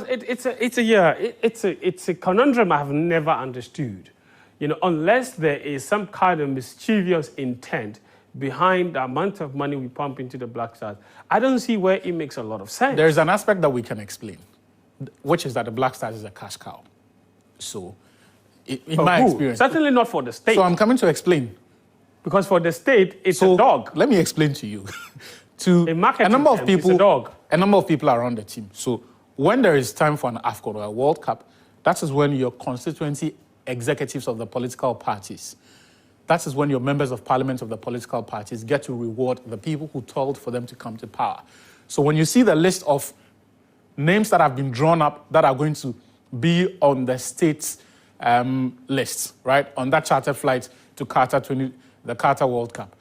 it's a conundrum I have never understood. You know, unless there is some kind of mischievous intent behind the amount of money we pump into the BlackStars, I don't see where it makes a lot of sense. There's an aspect that we can explain, which is that the BlackStars is a cash cow. So, in my experience... Certainly not for the state. So I'm coming to explain. Because for the state, it's a dog. Let me explain to you. A number of people, it's a dog. A number of people around the team. So when there is time for an AFCON or a World Cup, that is when your constituency executives of the political parties, that is when your members of parliament of the political parties get to reward the people who toiled for them to come to power. So when you see the list of names that have been drawn up that are going to be on the state's list, right, on that charter flight to the Qatar World Cup,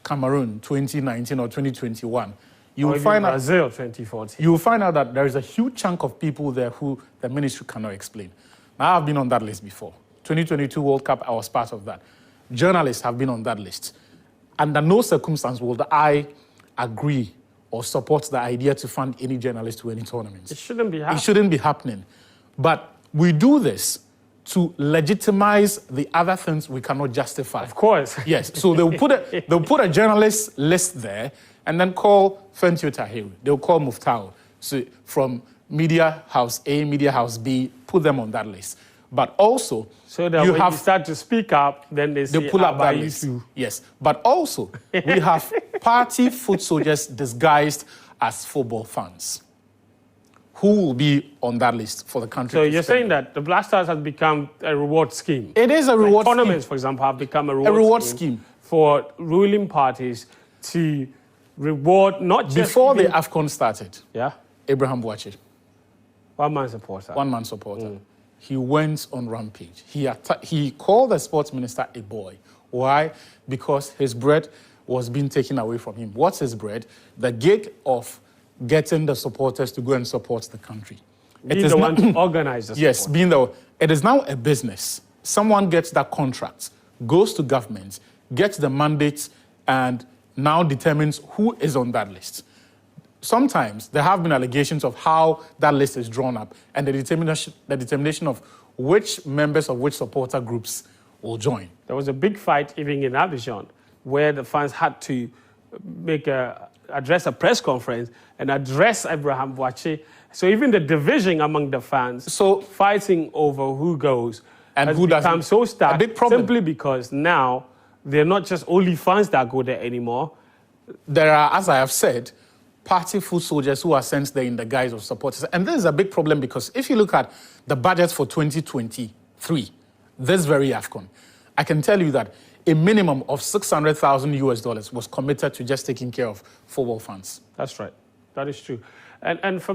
Cameroon 2019 or 2021, you will find out Brazil 2014. You will find out that there is a huge chunk of people there who the ministry cannot explain. Now, I've been on that list before. 2022 World Cup, I was part of that. Journalists have been on that list. Under no circumstance will I agree or support the idea to fund any journalist to any tournaments. It shouldn't be happening. It shouldn't be happening. But we do this to legitimize the other things we cannot justify. Of course. Yes. So they'll put a journalist list there and then call Fentuo Tahiru. They'll call Muftao. So from Media House A, Media House B, put them on that list. But also, so that when you start to speak up, then they pull up that list. Yes. But also, we have party foot soldiers disguised as football fans who will be on that list for the country. So you're saying that the BlackStars has become a reward scheme? It is a reward scheme. Tournaments, for example, have become a reward scheme for ruling parties to reward not just... Before the AFCON started, yeah, Abraham Boakye, one-man supporter. One-man supporter. He went on rampage. He called the sports minister a boy. Why? Because his bread was being taken away from him. What's his bread? The gig of getting the supporters to go and support the country. Being the one to organize the support. Yes, it is now a business. Someone gets that contract, goes to government, gets the mandate, and now determines who is on that list. Sometimes there have been allegations of how that list is drawn up and the determination of which members of which supporter groups will join. There was a big fight even in Abidjan where the fans had to address a press conference and address Abraham Boakye. So even the division among the fans, fighting over who goes, and has who become so stark, a big problem. Simply because now they're not just only fans that go there anymore. There are, as I have said, party foot soldiers who are sent there in the guise of supporters. And this is a big problem because if you look at the budget for 2023, this very AFCON, I can tell you that a minimum of $600,000 was committed to just taking care of football fans. That's right. That is true. And from